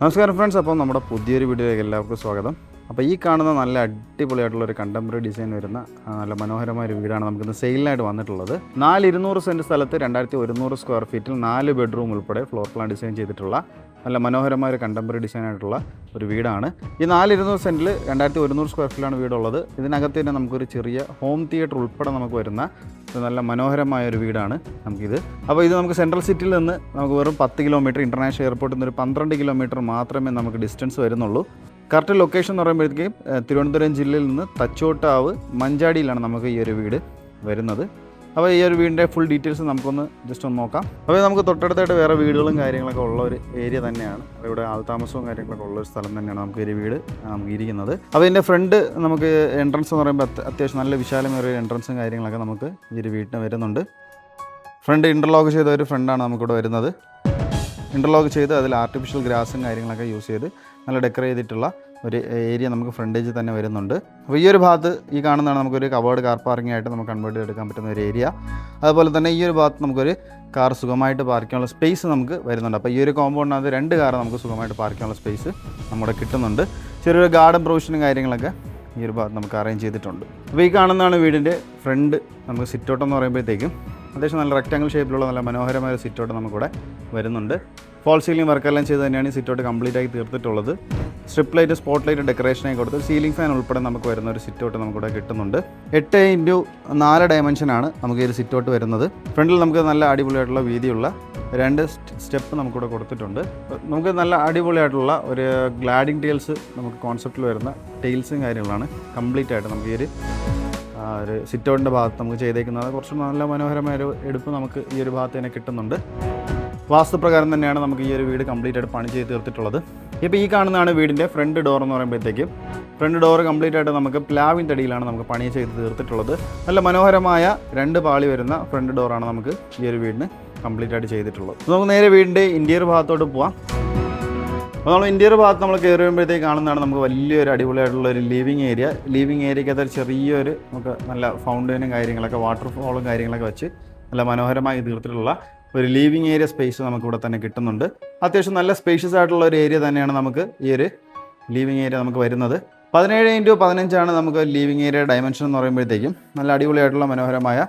നമസ്കാരം ഫ്രണ്ട്സ്, അപ്പോൾ നമ്മുടെ പുതിയൊരു വീഡിയോയിലേക്ക് എല്ലാവർക്കും സ്വാഗതം. അപ്പോൾ ഈ കാണുന്ന നല്ല അടിപൊളിയായിട്ടുള്ളൊരു കണ്ടംപററി ഡിസൈൻ വരുന്ന നല്ല മനോഹരമായ ഒരു വീടാണ് നമുക്കിന്ന് സെയിലിനായിട്ട് വന്നിട്ടുള്ളത്. 200 സെൻറ്റ് സ്ഥലത്ത് 2100 സ്ക്വയർ ഫീറ്റിൽ 4 ബെഡ്റൂം ഉൾപ്പെടെ ഫ്ലോർ പ്ലാൻ ഡിസൈൻ ചെയ്തിട്ടുള്ള നല്ല മനോഹരമായ ഒരു കണ്ടംപററി ഡിസൈൻ ആയിട്ടുള്ള ഒരു വീടാണ്. ഈ 200 സെൻറ്റിൽ 2100 സ്ക്വയർ ഫീറ്റിലാണ് വീടുള്ളത്. ഇതിനകത്ത് തന്നെ നമുക്കൊരു ചെറിയ ഹോം തിയേറ്റർ ഉൾപ്പെടെ നമുക്ക് വരുന്ന നല്ല മനോഹരമായ ഒരു വീടാണ് നമുക്കിത്. അപ്പോൾ ഇത് നമുക്ക് സെൻട്രൽ സിറ്റിയിൽ നിന്ന് നമുക്ക് വെറും 10 കിലോമീറ്റർ, ഇൻ്റർനാഷണൽ എയർപോർട്ടിൽ നിന്ന് ഒരു 12 കിലോമീറ്റർ മാത്രമേ നമുക്ക് ഡിസ്റ്റൻസ് വരുന്നുള്ളൂ. കറക്റ്റ് ലൊക്കേഷൻ എന്ന് പറയുമ്പോഴത്തേക്കും തിരുവനന്തപുരം ജില്ലയിൽ നിന്ന് തച്ചോട്ടാവ് മഞ്ചാടിയിലാണ് നമുക്ക് ഈ ഒരു വീട് വരുന്നത്. അപ്പോൾ ഈ ഒരു വീടിൻ്റെ ഫുൾ ഡീറ്റെയിൽസ് നമുക്കൊന്ന് ജസ്റ്റ് ഒന്ന് നോക്കാം. അപ്പോൾ നമുക്ക് തൊട്ടടുത്തായിട്ട് വേറെ വീടുകളും കാര്യങ്ങളൊക്കെ ഉള്ള ഒരു ഏരിയ തന്നെയാണ്. അപ്പോൾ ഇവിടെ ആൾതാമസവും കാര്യങ്ങളൊക്കെ ഉള്ള ഒരു സ്ഥലം തന്നെയാണ് നമുക്ക് ഈ വീട് നമുക്ക് ഇരിക്കുന്നത്. അപ്പോൾ ഇതിൻ്റെ ഫ്രണ്ട് നമുക്ക് എൻട്രൻസ് എന്ന് പറയുമ്പോൾ അത്യാവശ്യം നല്ല വിശാലമായ എൻട്രൻസും കാര്യങ്ങളൊക്കെ നമുക്ക് ഈ ഒരു വീട്ടിന് വരുന്നുണ്ട്. ഫ്രണ്ട് ഇൻ്റർലോക്ക് ചെയ്ത ഒരു ഫ്രണ്ടാണ് നമുക്കിവിടെ വരുന്നത്. ഇൻ്റർലോക്ക് ചെയ്ത് അതിൽ ആർട്ടിഫിഷ്യൽ ഗ്രാസും കാര്യങ്ങളൊക്കെ യൂസ് ചെയ്ത് നല്ല ഡെക്കറേറ്റ് ചെയ്തിട്ടുള്ള ഒരു ഏരിയ നമുക്ക് ഫ്രണ്ടേജ് തന്നെ വരുന്നുണ്ട്. അപ്പോൾ ഈ ഒരു ഭാഗത്ത് ഈ കാണുന്നതാണ് നമുക്കൊരു കവേർഡ് കാർ പാർക്കിംഗ് ആയിട്ട് നമുക്ക് കൺവേർട്ട് ചെയ്തെടുക്കാൻ പറ്റുന്ന ഒരു ഏരിയ. അതുപോലെ തന്നെ ഈ ഒരു ഭാഗത്ത് നമുക്കൊരു കാർ സുഖമായിട്ട് പാർക്ക് ചെയ്യാനുള്ള സ്പേസ് നമുക്ക് വരുന്നുണ്ട്. അപ്പോൾ ഈ ഒരു കോമ്പൗണ്ടിനകത്ത് 2 കാർ നമുക്ക് സുഖമായിട്ട് പാർക്ക് ചെയ്യാനുള്ള സ്പേസ് നമ്മുടെ കിട്ടുന്നുണ്ട്. ചെറിയൊരു ഗാർഡൻ പ്രൊവിഷനും കാര്യങ്ങളൊക്കെ ഈ ഒരു ഭാഗത്ത് നമുക്ക് അറേഞ്ച് ചെയ്തിട്ടുണ്ട്. അപ്പോൾ ഈ കാണുന്നതാണ് വീടിൻ്റെ ഫ്രണ്ട്. നമുക്ക് സിറ്റൗട്ട് എന്ന് പറയുമ്പോഴത്തേക്കും അത്യാവശ്യം നല്ല റെക്റ്റാങ്കിൾ ഷേപ്പിലുള്ള നല്ല മനോഹരമായ ഒരു സിറ്റൗട്ട് നമുക്കിവിടെ വരുന്നുണ്ട്. ഫോൾ സീലിംഗ് വർക്കെല്ലാം ചെയ്ത് തന്നെയാണ് ഈ സിറ്റൗട്ട് കംപ്ലീറ്റ് ആയി തീർത്തിട്ടുള്ളത്. സ്ട്രിപ്പ് ലൈറ്റ്, സ്പോട്ട് ലൈറ്റ് ഡെക്കറേഷനായി കൊടുത്ത് സീലിംഗ് ഫാൻ ഉൾപ്പെടെ നമുക്ക് വരുന്ന ഒരു സിറ്റൗട്ട് നമുക്കിവിടെ കിട്ടുന്നുണ്ട്. 8x4 ഡയമെൻഷനാണ് നമുക്ക് ഈ ഒരു സിറ്റൗട്ട് വരുന്നത്. ഫ്രണ്ടിൽ നമുക്ക് നല്ല അടിപൊളിയായിട്ടുള്ള വീതിയുള്ള 2 സ്റ്റെപ്പ് നമുക്കിവിടെ കൊടുത്തിട്ടുണ്ട്. നമുക്ക് നല്ല അടിപൊളിയായിട്ടുള്ള ഒരു ഗ്ലാഡിംഗ് ടൈൽസ് നമുക്ക് കോൺസെപ്റ്റിൽ വരുന്ന ടൈൽസും കാര്യങ്ങളാണ് കംപ്ലീറ്റ് ആയിട്ട് നമുക്ക് ഈ ഒരു സിറ്റൗട്ടിൻ്റെ ഭാഗത്ത് നമുക്ക് ചെയ്തേക്കുന്നത്. കുറച്ച് നല്ല മനോഹരമായ ഒരു എടുപ്പ് നമുക്ക് ഈ ഒരു ഭാഗത്ത് തന്നെ കിട്ടുന്നുണ്ട്. വാസ്തുപ്രകാരം തന്നെയാണ് നമുക്ക് ഈ ഒരു വീട് കംപ്ലീറ്റ് ആയിട്ട് പണി ചെയ്ത് തീർത്തിട്ടുള്ളത്. ഇപ്പോൾ ഈ കാണുന്നതാണ് വീടിൻ്റെ ഫ്രണ്ട് ഡോർ എന്ന് പറയുമ്പോഴത്തേക്കും ഫ്രണ്ട് ഡോർ കംപ്ലീറ്റ് ആയിട്ട് നമുക്ക് പ്ലാവിൻ തടിയിലാണ് നമുക്ക് പണി ചെയ്ത് തീർത്തിട്ടുള്ളത്. നല്ല മനോഹരമായ 2 പാളി വരുന്ന ഫ്രണ്ട് ഡോറാണ് നമുക്ക് ഈ ഒരു വീടിന് കംപ്ലീറ്റ് ആയിട്ട് ചെയ്തിട്ടുള്ളത്. നമുക്ക് നേരെ വീടിൻ്റെ ഇൻറ്റീരിയർ ഭാഗത്തോട്ട് പോവാം. അപ്പോൾ നമ്മൾ ഇൻറ്റീരിയർ ഭാഗത്ത് നമ്മൾ കയറി വരുമ്പോഴത്തേക്ക് കാണുന്നതാണ് നമുക്ക് വലിയൊരു അടിപൊളിയായിട്ടുള്ള ഒരു ലിവിങ് ഏരിയ. ലിവിങ് ഏരിയയ്ക്കകത്ത് ഒരു ചെറിയൊരു നമുക്ക് നല്ല ഫൗണ്ടൈനും കാര്യങ്ങളൊക്കെ വാട്ടർഫോളും കാര്യങ്ങളൊക്കെ വെച്ച് നല്ല മനോഹരമായി തീർത്തിട്ടുള്ള ഒരു ലിവിങ് ഏരിയ സ്പേസ് നമുക്കിവിടെ തന്നെ കിട്ടുന്നുണ്ട്. അത്യാവശ്യം നല്ല സ്പേഷ്യസ് ആയിട്ടുള്ള ഒരു ഏരിയ തന്നെയാണ് നമുക്ക് ഈ ഒരു ലിവിങ് ഏരിയ നമുക്ക് വരുന്നത്. 17x15 നമുക്ക് ലിവിങ് ഏരിയ ഡയമെൻഷൻ എന്ന് പറയുമ്പോഴത്തേക്കും നല്ല അടിപൊളിയായിട്ടുള്ള മനോഹരമായ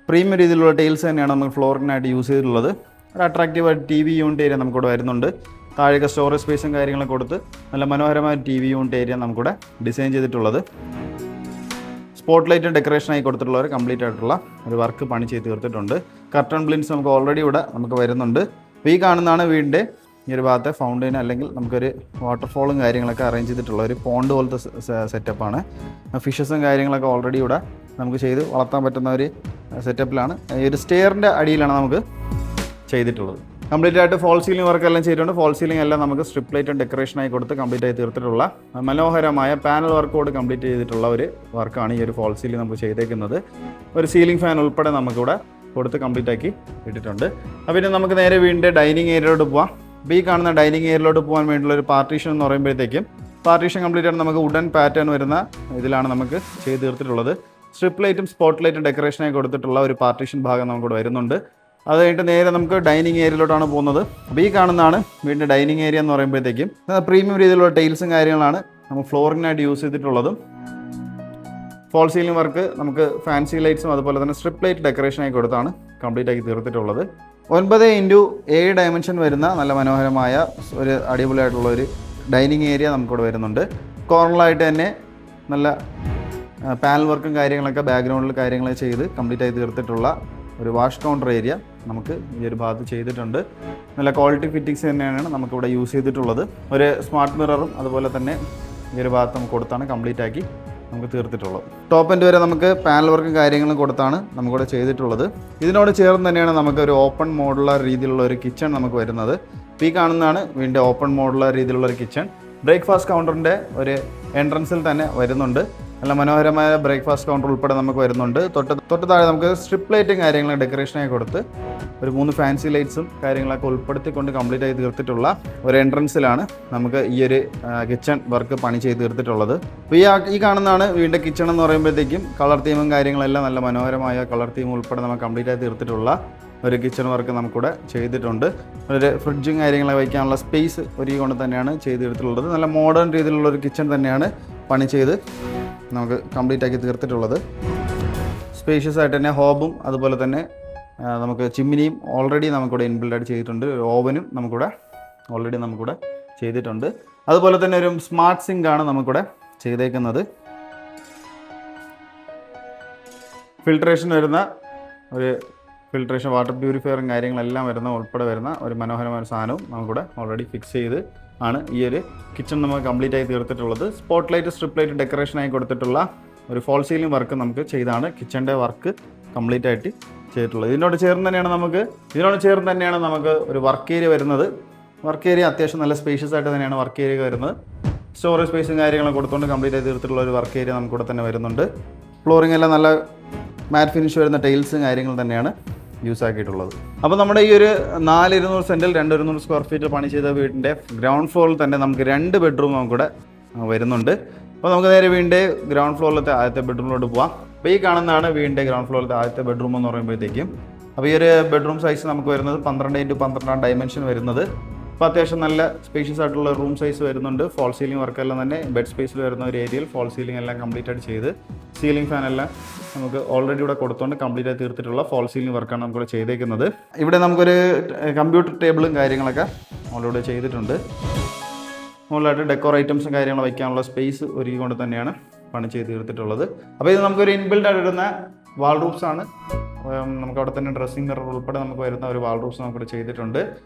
പ്രീമിയം രീതിയിലുള്ള ടൈൽസ് തന്നെയാണ് നമുക്ക് ഫ്ലോറിനായിട്ട് യൂസ് ചെയ്തിട്ടുള്ളത്. ഒരു അട്രാക്റ്റീവായിട്ട് TV യൂണിറ്റ് ഏരിയ നമുക്കിവിടെ വരുന്നുണ്ട്. താഴെ സ്റ്റോറേജ് സ്പേസും കാര്യങ്ങളൊക്കെ കൊടുത്ത് നല്ല മനോഹരമായ TV യൂണിറ്റ് ഏരിയ നമുക്കിവിടെ ഡിസൈൻ ചെയ്തിട്ടുള്ളത്. സ്പോട്ട് ലൈറ്റും ഡെക്കറേഷനായി കൊടുത്തിട്ടുള്ള ഒരു കംപ്ലീറ്റ് ആയിട്ടുള്ള ഒരു വർക്ക് പണി ചെയ്ത് തീർത്തിട്ടുണ്ട്. കർട്ടൺ ബ്ലിൻസ് നമുക്ക് ഓൾറെഡി ഇവിടെ നമുക്ക് വരുന്നുണ്ട്. അപ്പോൾ ഈ കാണുന്നതാണ് വീടിൻ്റെ ഈ ഒരു ഭാഗത്തെ ഫൗണ്ടൈൻ, അല്ലെങ്കിൽ നമുക്കൊരു വാട്ടർഫോളും കാര്യങ്ങളൊക്കെ അറേഞ്ച് ചെയ്തിട്ടുള്ള ഒരു പോണ്ട് പോലത്തെ സെറ്റപ്പാണ്. ഫിഷസും കാര്യങ്ങളൊക്കെ ഓൾറെഡി ഇവിടെ നമുക്ക് ചെയ്ത് വളർത്താൻ പറ്റുന്ന ഒരു സെറ്റപ്പിലാണ്. ഈ ഒരു സ്റ്റെയറിൻ്റെ അടിയിലാണ് നമുക്ക് ചെയ്തിട്ടുള്ളത്. കംപ്ലീറ്റ് ആയിട്ട് ഫോൾ സീലിംഗ് വർക്കെല്ലാം ചെയ്തിട്ടുണ്ട്. ഫോൾ സീലിംഗ് എല്ലാം നമുക്ക് സ്ട്രിപ്പ് ലൈറ്റും ഡെക്കറേഷനായി കൊടുത്ത് കംപ്ലീറ്റ് ആയി തീർത്തിട്ടുള്ള മനോഹരമായ പാനൽ വർക്കോട് കംപ്ലീറ്റ് ചെയ്തിട്ടുള്ള ഒരു വർക്കാണ് ഈ ഒരു ഫോൾ സീലിംഗ് നമുക്ക് ചെയ്തേക്കുന്നത്. ഒരു സീലിംഗ് ഫാൻ ഉൾപ്പെടെ നമുക്കിവിടെ കൊടുത്ത് കംപ്ലീറ്റ് ആക്കി ഇട്ടിട്ടുണ്ട്. അപ്പോൾ പിന്നെ നമുക്ക് നേരെ വീടിൻ്റെ ഡൈനിങ് ഏരിയയിലോട്ട് പോകാം. അപ്പോൾ ഈ കാണുന്ന ഡൈനിങ് ഏരിയയിലോട്ട് പോകാൻ വേണ്ടിയുള്ള ഒരു പാർട്ടീഷൻ എന്ന് പറയുമ്പോഴത്തേക്കും പാർട്ടീഷൻ കംപ്ലീറ്റ് ആയിട്ട് നമുക്ക് വുഡൻ പാറ്റേൺ വരുന്ന ഇതിലാണ് നമുക്ക് ചെയ്ത് തീർത്തിട്ടുള്ളത്. സ്ട്രിപ്പ് ലൈറ്റും സ്പോട്ട് ലൈറ്റും ഡെക്കറേഷനായി കൊടുത്തിട്ടുള്ള ഒരു പാർട്ടീഷൻ ഭാഗം നമുക്കിവിടെ വരുന്നുണ്ട്. അത് കഴിഞ്ഞിട്ട് നേരെ നമുക്ക് ഡൈനിങ് ഏരിയയിലോട്ടാണ് പോകുന്നത്. അപ്പോൾ ഈ കാണുന്നതാണ് വീടിൻ്റെ ഡൈനിങ് ഏരിയ എന്ന് പറയുമ്പോഴത്തേക്കും പ്രീമിയം രീതിയിലുള്ള ടൈൽസും കാര്യങ്ങളാണ് നമുക്ക് ഫ്ലോറിനായിട്ട് യൂസ് ചെയ്തിട്ടുള്ളതും. ഫോൾ സീലിംഗ് വർക്ക് നമുക്ക് ഫാൻസി ലൈറ്റ്സും അതുപോലെ തന്നെ സ്ട്രിപ്പ് ലൈറ്റ് ഡെക്കറേഷനായി കൊടുത്താണ് കംപ്ലീറ്റ് ആക്കി തീർത്തിട്ടുള്ളത്. 9x7 ഡയമെൻഷൻ വരുന്ന നല്ല മനോഹരമായ ഒരു അടിപൊളിയായിട്ടുള്ള ഒരു ഡൈനിങ് ഏരിയ നമുക്കിവിടെ വരുന്നുണ്ട്. കോർണറായിട്ട് തന്നെ നല്ല പാനൽ വർക്കും കാര്യങ്ങളൊക്കെ ബാക്ക്ഗ്രൗണ്ടിൽ കാര്യങ്ങളൊക്കെ ചെയ്ത് കംപ്ലീറ്റ് ആയി തീർത്തിട്ടുള്ള ഒരു വാഷ് കൗണ്ടർ ഏരിയ നമുക്ക് ഈ ഒരു ഭാഗത്ത് ചെയ്തിട്ടുണ്ട്. നല്ല ക്വാളിറ്റി ഫിറ്റിങ്സ് തന്നെയാണ് നമുക്കിവിടെ യൂസ് ചെയ്തിട്ടുള്ളത്. ഒരു സ്മാർട്ട് മിററും അതുപോലെ തന്നെ ഈ ഒരു ഭാഗത്ത് നമുക്ക് കൊടുത്താണ് കംപ്ലീറ്റ് ആക്കി നമുക്ക് തീർത്തിട്ടുള്ളത്. ടോപ്പ് എൻഡ് വരെ നമുക്ക് പാനൽ വർക്കും കാര്യങ്ങളും കൊടുത്താണ് നമുക്കിവിടെ ചെയ്തിട്ടുള്ളത്. ഇതിനോട് ചേർന്ന് തന്നെയാണ് നമുക്ക് ഒരു ഓപ്പൺ മോഡുലർ രീതിയിലുള്ള ഒരു കിച്ചൺ നമുക്ക് വരുന്നത്. ഈ കാണുന്നതാണ് വീണ്ടും ഓപ്പൺ മോഡുലർ രീതിയിലുള്ള ഒരു കിച്ചൺ. ബ്രേക്ക്ഫാസ്റ്റ് കൗണ്ടറിൻ്റെ ഒരു എൻട്രൻസിൽ തന്നെ വരുന്നുണ്ട്. നല്ല മനോഹരമായ ബ്രേക്ക്ഫാസ്റ്റ് കൗണ്ടർ ഉൾപ്പെടെ നമുക്ക് വരുന്നുണ്ട്. തൊട്ട് താഴെ നമുക്ക് സ്ട്രിപ്പ് ലൈറ്റും കാര്യങ്ങളും ഡെക്കറേഷനായി കൊടുത്ത് ഒരു 3 ഫാൻസി ലൈറ്റ്സും കാര്യങ്ങളൊക്കെ ഉൾപ്പെടുത്തിക്കൊണ്ട് കംപ്ലീറ്റ് ആയി തീർത്തിട്ടുള്ള ഒരു എൻട്രൻസിലാണ് നമുക്ക് ഈ ഒരു കിച്ചൺ വർക്ക് പണി ചെയ്ത് തീർത്തിട്ടുള്ളത്. അപ്പോൾ ഈ കാണുന്നതാണ് വീടിൻ്റെ കിച്ചൺ എന്ന് പറയുമ്പോഴത്തേക്കും കളർ തീമും കാര്യങ്ങളെല്ലാം നല്ല മനോഹരമായ കളർ തീം ഉൾപ്പെടെ നമുക്ക് കംപ്ലീറ്റ് ആയി തീർത്തിട്ടുള്ള ഒരു കിച്ചൺ വർക്ക് നമുക്കിവിടെ ചെയ്തിട്ടുണ്ട്. ഒരു ഫ്രിഡ്ജും കാര്യങ്ങളൊക്കെ വയ്ക്കാനുള്ള സ്പേസ് ഒരുക്കൊണ്ട് തന്നെയാണ് ചെയ്തെടുത്തിട്ടുള്ളത്. നല്ല മോഡേൺ രീതിയിലുള്ള ഒരു കിച്ചൺ തന്നെയാണ് പണി ചെയ്ത് നമുക്ക് കംപ്ലീറ്റ് ആക്കി തീർത്തിട്ടുള്ളത്. സ്പേഷ്യസ് ആയിട്ട് തന്നെ ഹോബും അതുപോലെ തന്നെ നമുക്ക് ചിമ്മിനിയും ഓൾറെഡി നമുക്കിവിടെ ഇൻബിൽഡായിട്ട് ചെയ്തിട്ടുണ്ട്. ഓവനും നമുക്കിവിടെ ഓൾറെഡി നമുക്കിവിടെ ചെയ്തിട്ടുണ്ട്. അതുപോലെ തന്നെ ഒരു സ്മാർട്ട് സിങ്കാണ് നമുക്കിവിടെ ചെയ്തേക്കുന്നത്. ഫിൽട്രേഷൻ വരുന്ന ഒരു ഫിൽട്രേഷൻ വാട്ടർ പ്യൂരിഫയറും കാര്യങ്ങളെല്ലാം ഉൾപ്പെടെ വരുന്ന ഒരു മനോഹരമായ സാധനവും നമുക്കിവിടെ ഓൾറെഡി ഫിക്സ് ചെയ്ത് ആണ് ഈ ഒരു കിച്ചൺ നമുക്ക് കംപ്ലീറ്റ് ആയി തീർത്തിട്ടുള്ളത്. സ്പോട്ട് ലൈറ്റ് സ്ട്രിപ്പ് ലൈറ്റ് ഡെക്കറേഷനായി കൊടുത്തിട്ടുള്ള ഒരു ഫോൾ സീലിംഗ് വർക്ക് നമുക്ക് ചെയ്താണ് കിച്ചൻ്റെ വർക്ക് കംപ്ലീറ്റ് ആയിട്ട് ചെയ്തിട്ടുള്ളത്. ഇതിനോട് ചേർന്ന് തന്നെയാണ് നമുക്ക് ഒരു വർക്ക് ഏരിയ വരുന്നത്. വർക്ക് ഏരിയ അത്യാവശ്യം നല്ല സ്പേഷ്യസ് ആയിട്ട് തന്നെയാണ് വർക്ക് ഏരിയ വരുന്നത്. സ്റ്റോറേജ് സ്പേസും കാര്യങ്ങളൊക്കെ കൊടുത്തുകൊണ്ട് കംപ്ലീറ്റ് ആയി തീർത്തിട്ടുള്ള ഒരു വർക്ക് ഏരിയ നമുക്കിവിടെ തന്നെ വരുന്നുണ്ട്. ഫ്ലോറിംഗ് എല്ലാം നല്ല മാറ്റ് ഫിനിഷ് വരുന്ന ടൈൽസും കാര്യങ്ങൾ തന്നെയാണ് യൂസ് ആക്കിയിട്ടുള്ളത്. അപ്പോൾ നമ്മുടെ ഈ ഒരു 4,200 സെൻറ്റിൽ 2,100 സ്ക്വയർ ഫീറ്റ് പണി ചെയ്ത വീടിൻ്റെ ഗ്രൗണ്ട് ഫ്ലോറിൽ തന്നെ നമുക്ക് 2 ബെഡ്റൂം നമുക്കിവിടെ വരുന്നുണ്ട്. അപ്പോൾ നമുക്ക് നേരെ വീടിൻ്റെ ഗ്രൗണ്ട് ഫ്ലോറിലത്തെ ആദ്യത്തെ ബെഡ്റൂമിലോട്ട് പോകാം. അപ്പോൾ ഈ കാണുന്നതാണ് വീടിൻ്റെ ഗ്രൗണ്ട് ഫ്ലോറിലത്തെ ആദ്യത്തെ ബെഡ്റൂം എന്ന് പറയുമ്പോഴത്തേക്കും. അപ്പോൾ ഈ ഒരു ബെഡ്റൂം സൈസ് നമുക്ക് വരുന്നത് 12x12 ഡയമെൻഷൻ വരുന്നത്. അപ്പോൾ അത്യാവശ്യം നല്ല സ്പേഷ്യസ് ആയിട്ടുള്ള റൂം സൈസ് വരുന്നുണ്ട്. ഫോൾ സീലിംഗ് വർക്കെല്ലാം തന്നെ ബെഡ് സ്പേസിൽ വരുന്ന ഒരു ഏരിയയിൽ ഫോൾ സീലിംഗ് എല്ലാം കംപ്ലീറ്റ് ആയിട്ട് ചെയ്ത് സീലിംഗ് ഫാൻ എല്ലാം നമുക്ക് ഓൾറെഡി ഇവിടെ കൊടുത്തുകൊണ്ട് കംപ്ലീറ്റ് ആയി തീർത്തിട്ടുള്ള ഫോൾ സീലിംഗ് വർക്കാണ് നമുക്കിവിടെ ചെയ്തേക്കുന്നത്. ഇവിടെ നമുക്കൊരു കമ്പ്യൂട്ടർ ടേബിളും കാര്യങ്ങളൊക്കെ നമ്മളിവിടെ ചെയ്തിട്ടുണ്ട്. മുകളിലായിട്ട് ഡെക്കോർ ഐറ്റംസും കാര്യങ്ങളും വയ്ക്കാനുള്ള സ്പേസ് ഒരുക്കിക്കൊണ്ട് തന്നെയാണ് പണി ചെയ്ത് തീർത്തിട്ടുള്ളത്. അപ്പോൾ ഇത് നമുക്കൊരു ഇൻബിൽഡ് ആയിട്ട് വരുന്ന വാൾ റൂഫ്സ് ആണ്. നമുക്ക് അവിടെ തന്നെ ഡ്രസ്സിംഗ് മിറർ ഉൾപ്പെടെ നമുക്ക് വരുന്ന ഒരു വാൾ റൂഫ്സ് നമുക്കിവിടെ ചെയ്തിട്ടുണ്ട്.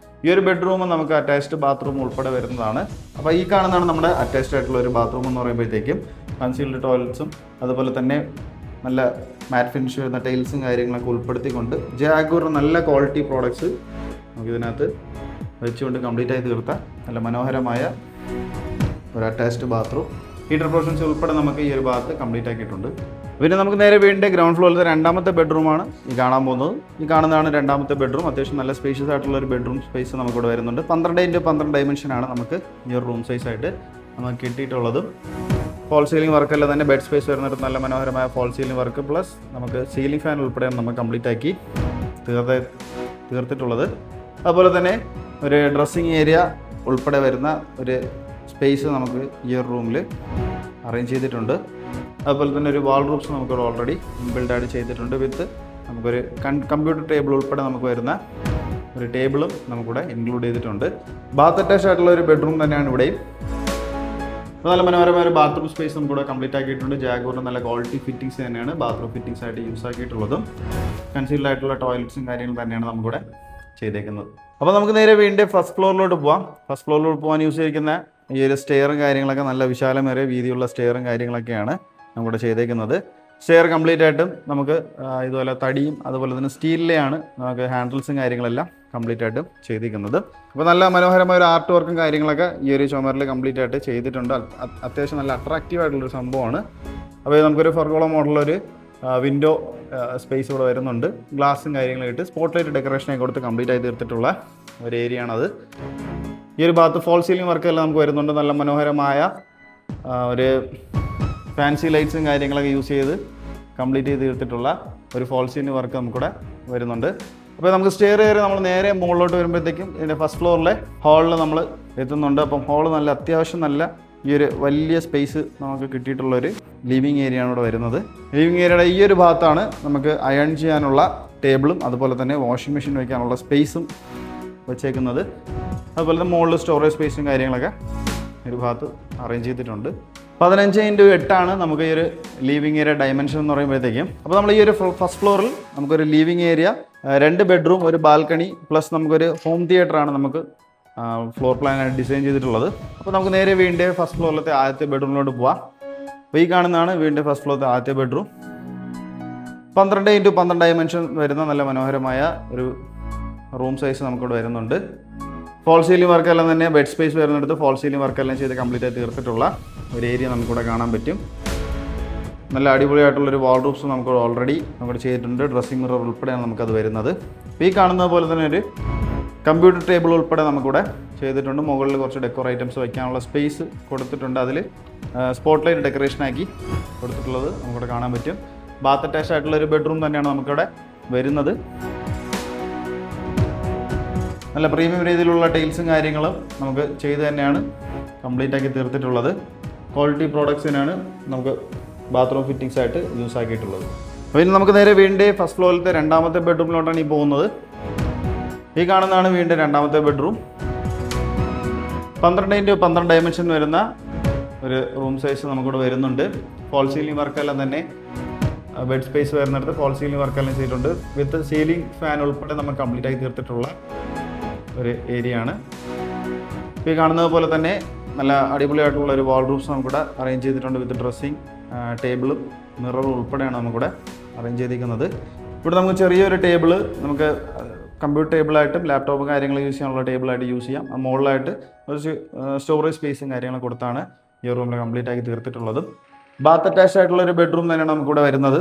ഈ ഒരു ബെഡ്റൂം നമുക്ക് അറ്റാച്ച്ഡ് ബാത്റൂം ഉൾപ്പെടെ വരുന്നതാണ്. അപ്പോൾ ഈ കാണുന്നതാണ് നമ്മുടെ അറ്റാച്ച്ഡ് ആയിട്ടുള്ള ഒരു ബാത്റൂം എന്ന് പറയുമ്പോഴത്തേക്കും കൺസീൽഡ് ടോയ്ലറ്റ്സും അതുപോലെ തന്നെ നല്ല മാറ്റ് ഫിനിഷ് വരുന്ന ടൈൽസും കാര്യങ്ങളൊക്കെ ഉൾപ്പെടുത്തിക്കൊണ്ട് ജാഗൂർ നല്ല ക്വാളിറ്റി പ്രോഡക്ട്സ് നമുക്കിതിനകത്ത് വെച്ചുകൊണ്ട് കംപ്ലീറ്റ് ആയി തീർത്ത നല്ല മനോഹരമായ ഒരു അറ്റാച്ച്ഡ് ബാത്റൂം ഹീറ്റർ പ്രൊവിഷൻസ് ഉൾപ്പെടെ നമുക്ക് ഈ ഒരു ഭാഗത്ത് കംപ്ലീറ്റ് ആക്കിയിട്ടുണ്ട്. പിന്നെ നമുക്ക് നേരെ വീടിൻ്റെ ഗ്രൗണ്ട് ഫ്ലോറിലത്തെ 2ാമത്തെ ബെഡ്റൂമാണ് ഈ കാണാൻ പോകുന്നത്. ഈ കാണുന്നതാണ് 2ാമത്തെ ബെഡ്റൂം. അത്യാവശ്യം നല്ല സ്പേഷ്യസ് ആയിട്ടുള്ള ഒരു ബെഡ്റൂം സ്പേസ് നമുക്കിവിടെ വരുന്നുണ്ട്. 12x12 ഡയമെൻഷനാണ് നമുക്ക് ഈ ഒരു റൂം സൈസ് ആയിട്ട് നമുക്ക് കിട്ടിയിട്ടുള്ളതും. ഫോൾ സീലിംഗ് വർക്കെല്ലാം തന്നെ ബെഡ് സ്പേസ് വരുന്നിട്ട് നല്ല മനോഹരമായ ഫോൾ സീലിംഗ് വർക്ക് പ്ലസ് നമുക്ക് സീലിംഗ് ഫാൻ ഉൾപ്പെടെ നമുക്ക് കംപ്ലീറ്റ് ആക്കി തീർത്തിട്ടുള്ളത്. അതുപോലെ തന്നെ ഒരു ഡ്രസ്സിങ് ഏരിയ ഉൾപ്പെടെ വരുന്ന ഒരു സ്പേസ് നമുക്ക് ഈ ഒരു റൂമിൽ അറേഞ്ച് ചെയ്തിട്ടുണ്ട്. അതുപോലെ തന്നെ ഒരു വാൾ റൂഫ്സ് നമുക്കിവിടെ ഓൾറെഡി ഇൻബിൽഡായിട്ട് ചെയ്തിട്ടുണ്ട്. വിത്ത് നമുക്കൊരു കമ്പ്യൂട്ടർ ടേബിൾ ഉൾപ്പെടെ നമുക്ക് വരുന്ന ഒരു ടേബിളും നമുക്കിവിടെ ഇൻക്ലൂഡ് ചെയ്തിട്ടുണ്ട്. ബാത്ത് അറ്റാച്ച് ആയിട്ടുള്ള ഒരു ബെഡ്റൂം തന്നെയാണ് ഇവിടെയും. അപ്പോൾ നല്ല മനോഹരമായ ഒരു ബാത്റൂം സ്പേസ് നമുക്കിവിടെ കംപ്ലീറ്റ് ആക്കിയിട്ടുണ്ട്. ജാഗൂറിൻ്റെ നല്ല ക്വാളിറ്റി ഫിറ്റിംഗ്സ് തന്നെയാണ് ബാത്റൂം ഫിറ്റിംഗ്സ് ആയിട്ട് യൂസ് ആക്കിയിട്ടുള്ളതും. കൺസീൽഡ് ആയിട്ടുള്ള ടോയ്ലറ്റ്സും കാര്യങ്ങളും തന്നെയാണ് നമുക്കിവിടെ ചെയ്തേക്കുന്നത്. അപ്പോൾ നമുക്ക് നേരെ വീണ്ടും ഫസ്റ്റ് ഫ്ലോറിലോട്ട് പോകാം. ഫസ്റ്റ് ഫ്ലോറിലോട്ട് പോകാൻ യൂസ് ചെയ്തിരിക്കുന്ന ഈ ഒരു സ്റ്റെയറും കാര്യങ്ങളൊക്കെ നല്ല വിശാലമേറിയ വീതിയുള്ള സ്റ്റെയറും കാര്യങ്ങളൊക്കെയാണ് നമുക്കിവിടെ ചെയ്തേക്കുന്നത്. സ്റ്റെയർ കംപ്ലീറ്റ് ആയിട്ടും നമുക്ക് ഇതുപോലെ തടിയും അതുപോലെ തന്നെ സ്റ്റീലിലെയാണ് നമുക്ക് ഹാൻഡിൽസും കാര്യങ്ങളെല്ലാം കംപ്ലീറ്റ് ആയിട്ടും ചെയ്തിരിക്കുന്നത്. അപ്പോൾ നല്ല മനോഹരമായ ഒരു ആർട്ട് വർക്കും കാര്യങ്ങളൊക്കെ ഈ ഒരു ചുമരിൽ കംപ്ലീറ്റ് ആയിട്ട് ചെയ്തിട്ടുണ്ട്. അത്യാവശ്യം നല്ല അട്രാക്റ്റീവ് ആയിട്ടുള്ളൊരു സംഭവമാണ്. അപ്പോൾ നമുക്കൊരു ഫർഗോള മോഡലൊരു വിൻഡോ സ്പേസ് ഇവിടെ വരുന്നുണ്ട്. ഗ്ലാസും കാര്യങ്ങളും ഇട്ട് സ്പോട്ട് ലൈറ്റ് ഡെക്കറേഷനൊക്കെ കൊടുത്ത് കംപ്ലീറ്റ് ആയി തീർത്തിട്ടുള്ള ഒരു ഏരിയ ആണത്. ഈ ഒരു ഭാഗത്ത് ഫോൾ സീലിംഗ് വർക്കെല്ലാം നമുക്ക് വരുന്നുണ്ട്. നല്ല മനോഹരമായ ഒരു ഫാൻസി ലൈറ്റ്സും കാര്യങ്ങളൊക്കെ യൂസ് ചെയ്ത് കംപ്ലീറ്റ് ചെയ്ത് തീർത്തിട്ടുള്ള ഒരു ഫോൾ സീലിംഗ് വർക്ക് നമുക്കിവിടെ വരുന്നുണ്ട്. അപ്പോൾ നമുക്ക് സ്റ്റെയർ കയറി നമ്മൾ നേരെ മുകളിലോട്ട് വരുമ്പോഴത്തേക്കും ഇതിൻ്റെ ഫസ്റ്റ് ഫ്ലോറിലെ ഹാളിൽ നമ്മൾ എത്തുന്നുണ്ട്. അപ്പം ഹാള് നല്ല അത്യാവശ്യം നല്ല ഈ ഒരു വലിയ സ്പേസ് നമുക്ക് കിട്ടിയിട്ടുള്ളൊരു ലിവിങ് ഏരിയ ആണ് ഇവിടെ വരുന്നത്. ലിവിങ് ഏരിയയുടെ ഈ ഒരു ഭാഗത്താണ് നമുക്ക് അയൺ ചെയ്യാനുള്ള ടേബിളും അതുപോലെ തന്നെ വാഷിംഗ് മെഷീൻ വയ്ക്കാനുള്ള സ്പേസും വെച്ചേക്കുന്നത്. അതുപോലെ തന്നെ മുകളിൽ സ്റ്റോറേജ് സ്പേസും കാര്യങ്ങളൊക്കെ ഒരു ഭാഗത്ത് അറേഞ്ച് ചെയ്തിട്ടുണ്ട്. 15x8 നമുക്ക് ഈ ഒരു ലിവിങ് ഏരിയ ഡയമെൻഷൻ എന്ന് പറയുമ്പോഴത്തേക്കും. അപ്പോൾ നമ്മൾ ഈ ഒരു ഫസ്റ്റ് ഫ്ലോറിൽ നമുക്കൊരു ലിവിങ് ഏരിയ, 2 ബെഡ്റൂം, ഒരു ബാൽക്കണി പ്ലസ് നമുക്കൊരു ഹോം തിയേറ്ററാണ് നമുക്ക് ഫ്ലോർ പ്ലാനായിട്ട് ഡിസൈൻ ചെയ്തിട്ടുള്ളത്. അപ്പോൾ നമുക്ക് നേരെ വീടിൻ്റെ ഫസ്റ്റ് ഫ്ലോറിലത്തെ ആദ്യത്തെ ബെഡ്റൂമിലോട്ട് പോവാം. അപ്പോൾ ഈ കാണുന്നതാണ് വീടിൻ്റെ ഫസ്റ്റ് ഫ്ലോറിലത്തെ ആദ്യത്തെ ബെഡ്റൂം. 12x12 ഡയമെൻഷൻ വരുന്ന നല്ല മനോഹരമായ ഒരു റൂം സൈസ് നമുക്കിവിടെ വരുന്നുണ്ട്. ഫോൾ സീലിംഗ് വർക്കെല്ലാം തന്നെ ബെഡ് സ്പേസ് വരുന്നിടത്ത് ഫോൾ സീലിംഗ് വർക്കെല്ലാം ചെയ്ത് കംപ്ലീറ്റ് ആയി തീർത്തിട്ടുള്ള ഒരു ഏരിയ നമുക്കിവിടെ കാണാൻ പറ്റും. നല്ല അടിപൊളിയായിട്ടുള്ളൊരു വാൾഡ്രോബ്സ് നമുക്ക് ഓൾറെഡി ചെയ്തിട്ടുണ്ട്. ഡ്രസ്സിംഗ് മിറർ ഉൾപ്പെടെയാണ് നമുക്കത് വരുന്നത്. അപ്പോൾ ഈ കാണുന്നത് പോലെ തന്നെ ഒരു കമ്പ്യൂട്ടർ ടേബിൾ ഉൾപ്പെടെ നമുക്കിവിടെ ചെയ്തിട്ടുണ്ട്. മുകളിൽ കുറച്ച് ഡെക്കോർ ഐറ്റംസ് വയ്ക്കാനുള്ള സ്പേസ് കൊടുത്തിട്ടുണ്ട്. അതിൽ സ്പോട്ട് ലൈറ്റ് ഡെക്കറേഷനാക്കി കൊടുത്തിട്ടുള്ളത് നമുക്കിവിടെ കാണാൻ പറ്റും. ബാത്ത് അറ്റാച്ച് ആയിട്ടുള്ളൊരു ബെഡ്റൂം തന്നെയാണ് നമുക്കിവിടെ വരുന്നത്. നല്ല പ്രീമിയം രീതിയിലുള്ള ടൈൽസും കാര്യങ്ങളും നമുക്ക് ചെയ്ത് തന്നെയാണ് കംപ്ലീറ്റ് ആക്കി തീർത്തിട്ടുള്ളത്. ക്വാളിറ്റി പ്രോഡക്ട്സിനാണ് നമുക്ക് ബാത്റൂം ഫിറ്റിങ്സ് ആയിട്ട് യൂസ് ആക്കിയിട്ടുള്ളത്. അപ്പോൾ ഇനി നമുക്ക് നേരെ വീടിൻ്റെ ഫസ്റ്റ് ഫ്ലോറിലത്തെ രണ്ടാമത്തെ ബെഡ്റൂമിലോട്ടാണ് ഈ പോകുന്നത്. ഈ കാണുന്നതാണ് വീടിൻ്റെ രണ്ടാമത്തെ ബെഡ്റൂം. 12x12 ഡയമെൻഷൻ വരുന്ന ഒരു റൂം സൈസ് നമുക്കിവിടെ വരുന്നുണ്ട്. ഫോൾ സീലിംഗ് വർക്കെല്ലാം തന്നെ ബെഡ് സ്പേസ് വരുന്നിടത്ത് ഫോൾ സീലിംഗ് വർക്കെല്ലാം ചെയ്തിട്ടുണ്ട്. വിത്ത് സീലിംഗ് ഫാൻ ഉൾപ്പെടെ നമുക്ക് കംപ്ലീറ്റ് ആക്കി തീർത്തിട്ടുള്ള ഒരു ഏരിയ ആണ്. ഇപ്പോൾ ഈ കാണുന്നത് പോലെ തന്നെ നല്ല അടിപൊളിയായിട്ടുള്ള ഒരു വാൾഡ്രോബ്സ് നമുക്കിവിടെ അറേഞ്ച് ചെയ്തിട്ടുണ്ട്. വിത്ത് ഡ്രസ്സിംഗ് ടേബിളും മിററും ഉൾപ്പെടെയാണ് നമുക്കിവിടെ അറേഞ്ച് ചെയ്തിരിക്കുന്നത്. ഇവിടെ നമുക്ക് ചെറിയൊരു ടേബിള് നമുക്ക് കമ്പ്യൂട്ടർ ടേബിളായിട്ടും ലാപ്ടോപ്പ് കാര്യങ്ങൾ യൂസ് ചെയ്യാനുള്ള ടേബിളായിട്ട് യൂസ് ചെയ്യാം. മുകളിലായിട്ട് കുറച്ച് സ്റ്റോറേജ് സ്പേസും കാര്യങ്ങളും കൊടുത്താണ് ഈ റൂമിൽ കംപ്ലീറ്റ് ആക്കി തീർത്തിട്ടുള്ളത്. ബാത്ത് അറ്റാച്ച് ആയിട്ടുള്ള ഒരു ബെഡ്റൂം തന്നെയാണ് നമുക്കിവിടെ വരുന്നത്.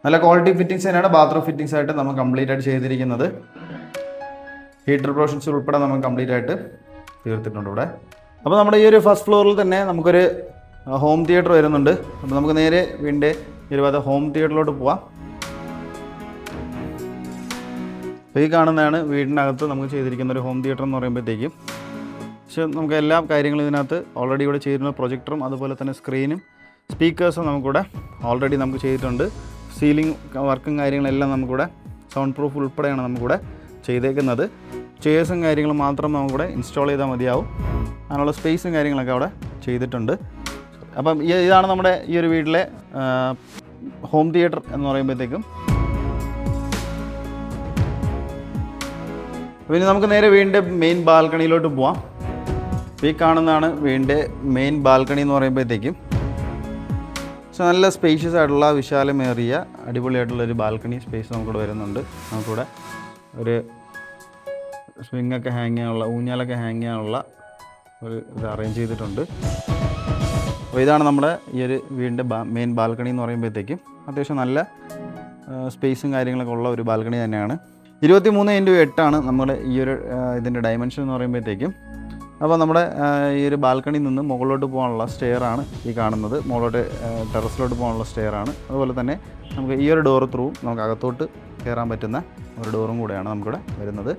നല്ല ക്വാളിറ്റി ഫിറ്റിങ്സ് തന്നെയാണ് ബാത്റൂം ഫിറ്റിങ്സ് ആയിട്ട് നമുക്ക് കംപ്ലീറ്റ് ആയിട്ട് ചെയ്തിരിക്കുന്നത്. ഹീറ്റർ പ്രൊവിഷൻസ് ഉൾപ്പെടെ നമുക്ക് കംപ്ലീറ്റ് ആയിട്ട് തീർത്തിട്ടുണ്ട് ഇവിടെ. അപ്പോൾ നമ്മുടെ ഈ ഒരു ഫസ്റ്റ് ഫ്ലോറിൽ തന്നെ നമുക്കൊരു ഹോം തിയേറ്റർ വരുന്നുണ്ട്. അപ്പോൾ നമുക്ക് നേരെ വീടിൻ്റെ ഇരുപത് ഹോം തിയേറ്ററിലോട്ട് പോവാം. അപ്പോൾ ഈ കാണുന്നതാണ് വീടിനകത്ത് നമുക്ക് ചെയ്തിരിക്കുന്ന ഒരു ഹോം തിയേറ്റർ എന്ന് പറയുമ്പോഴത്തേക്കും. പക്ഷേ നമുക്ക് എല്ലാ കാര്യങ്ങളും ഇതിനകത്ത് ഓൾറെഡി ഇവിടെ ചെയ്തിരുന്ന പ്രൊജക്ടറും അതുപോലെ തന്നെ സ്ക്രീനും സ്പീക്കേഴ്സും നമുക്കിവിടെ ഓൾറെഡി നമുക്ക് ചെയ്തിട്ടുണ്ട്. സീലിംഗ് വർക്കും കാര്യങ്ങളെല്ലാം നമുക്കിവിടെ സൗണ്ട് പ്രൂഫ് ഉൾപ്പെടെയാണ് നമുക്കിവിടെ ചെയ്തേക്കുന്നത്. ചെയേഴ്സും കാര്യങ്ങളും മാത്രം നമുക്കിവിടെ ഇൻസ്റ്റാൾ ചെയ്താൽ മതിയാവും. അതിനുള്ള സ്പേസും കാര്യങ്ങളൊക്കെ അവിടെ ചെയ്തിട്ടുണ്ട്. അപ്പം ഇതാണ് നമ്മുടെ ഈ ഒരു വീട്ടിലെ ഹോം തിയേറ്റർ എന്ന് പറയുമ്പോഴത്തേക്കും. പിന്നെ നമുക്ക് നേരെ വീടിൻ്റെ മെയിൻ ബാൽക്കണിയിലോട്ട് പോവാം. ഈ കാണുന്നതാണ് വീടിൻ്റെ മെയിൻ ബാൽക്കണി എന്ന് പറയുമ്പോഴത്തേക്കും. സോ നല്ല സ്പേഷ്യസ് ആയിട്ടുള്ള വിശാലമേറിയ അടിപൊളിയായിട്ടുള്ളൊരു ബാൽക്കണി സ്പേസ് നമുക്കിവിടെ വരുന്നുണ്ട്. നമുക്കിവിടെ ഒരു സ്വിങ്ങൊക്കെ ഹാങ് ചെയ്യാനുള്ള ഊഞ്ഞാലൊക്കെ ഹാങ് ചെയ്യാനുള്ള ഒരു ഇത് അറേഞ്ച് ചെയ്തിട്ടുണ്ട്. അപ്പോൾ ഇതാണ് നമ്മുടെ ഈ ഒരു വീടിൻ്റെ മെയിൻ ബാൽക്കണി എന്ന് പറയുമ്പോഴത്തേക്കും. അത്യാവശ്യം നല്ല സ്പേസും കാര്യങ്ങളൊക്കെ ഉള്ള ഒരു ബാൽക്കണി തന്നെയാണ്. 23x8 നമ്മുടെ ഈ ഒരു ഇതിൻ്റെ ഡയമെൻഷൻ എന്ന് പറയുമ്പോഴത്തേക്കും. അപ്പോൾ നമ്മുടെ ഈ ഒരു ബാൽക്കണിയിൽ നിന്ന് മുകളിലോട്ട് പോകാനുള്ള സ്റ്റെയറാണ് ഈ കാണുന്നത്. മുകളിലോട്ട് ടെറസിലോട്ട് പോകാനുള്ള സ്റ്റെയറാണ്. അതുപോലെ തന്നെ നമുക്ക് ഈ ഒരു ഡോർ ത്രൂ നമുക്ക് അകത്തോട്ട് കയറാൻ പറ്റുന്ന ഒരു ഡോറും കൂടെയാണ് നമുക്കിവിടെ വരുന്നത്.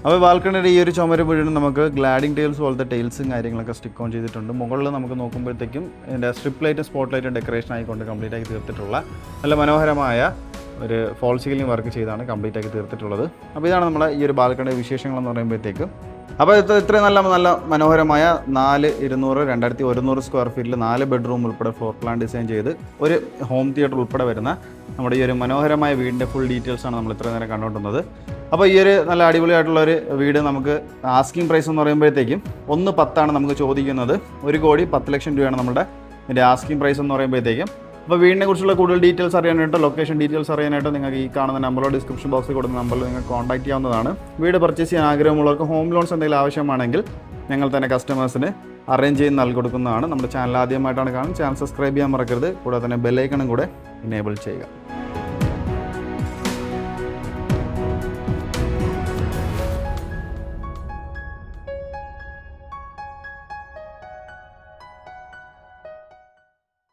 അപ്പോൾ ബാൽക്കണിയുടെ ഈ ഒരു ചുമര് മുഴുവൻ നമുക്ക് ഗ്ലാഡിംഗ് ടൈൽസ് പോലത്തെ ടൈൽസും കാര്യങ്ങളൊക്കെ സ്റ്റിക്ക് ഓൺ ചെയ്തിട്ടുണ്ട്. മുകളിൽ നമുക്ക് നോക്കുമ്പോഴത്തേക്കും ഇതിൻ്റെ സ്ട്രിപ്പ് ലൈറ്റും സ്പോട്ട് ലൈറ്റും ഡെക്കറേഷൻ ആയിക്കൊണ്ട് കംപ്ലീറ്റ് ആക്കി തീർത്തിട്ടുള്ള നല്ല മനോഹരമായ ഒരു ഫോൾ സീലിംഗ് വർക്ക് ചെയ്താണ് കംപ്ലീറ്റ് ആക്കി തീർത്തിട്ടുള്ളത്. അപ്പോൾ ഇതാണ് നമ്മുടെ ഈ ഒരു ബാൽക്കണിയുടെ വിശേഷങ്ങളെന്ന് പറയുമ്പോഴത്തേക്കും. അപ്പോൾ ഇത്രയും നല്ല മനോഹരമായ 4,200 2,100 സ്ക്വയർ ഫീറ്റിൽ 4 ബെഡ്റൂം ഉൾപ്പെടെ ഫ്ലോർ പ്ലാൻ ഡിസൈൻ ചെയ്ത് ഒരു ഹോം തിയേറ്റർ ഉൾപ്പെടെ വരുന്ന നമ്മുടെ ഈ ഒരു മനോഹരമായ വീടിൻ്റെ ഫുൾ ഡീറ്റെയിൽസാണ് നമ്മൾ ഇത്രയും നേരം കണ്ടുകൊണ്ടിരുന്നത്. അപ്പോൾ ഈ ഒരു നല്ല അടിപൊളിയായിട്ടുള്ളൊരു വീട് നമുക്ക് ആസ്കിംഗ് പ്രൈസ് എന്ന് പറയുമ്പോഴത്തേക്കും 1,10,000 നമുക്ക് ചോദിക്കുന്നത്. 1,10,00,000 രൂപയാണ് നമ്മുടെ ഇതിൻ്റെ ആസ്കിംഗ് പ്രൈസ് എന്ന് പറയുമ്പോഴത്തേക്കും. അപ്പോൾ വീടിനെ കുറിച്ചുള്ള കൂടുതൽ ഡീറ്റെയിൽസ് അറിയാനായിട്ട് ലൊക്കേഷൻ ഡീറ്റെയിൽസ് അറിയാനായിട്ട് നിങ്ങൾക്ക് ഈ കാണുന്ന നമ്പറോ ഡിസ്ക്രിപ്ഷൻ ബോക്സിൽ കൊടുക്കുന്ന നമ്പറിൽ നിങ്ങൾക്ക് കോൺടാക്ട് ചെയ്യാവുന്നതാണ്. വീട് പർച്ചേസ് ചെയ്യാൻ ആഗ്രഹമുള്ളവർക്ക് ഹോം ലോൺസ് എന്തെങ്കിലും ആവശ്യമാണെങ്കിൽ ഞങ്ങൾ തന്നെ കസ്റ്റമേഴ്സിന് അറേഞ്ച് ചെയ്ത് നൽകി കൊടുക്കുന്നതാണ്. നമ്മുടെ ചാനൽ ആദ്യമായിട്ടാണ് കാണുന്നത്, ചാനൽ സബ്സ്ക്രൈബ് ചെയ്യാൻ മറക്കരുത്. കൂടാതെ തന്നെ ബെല്ലൈക്കണും കൂടെ എനേബിൾ ചെയ്യുക.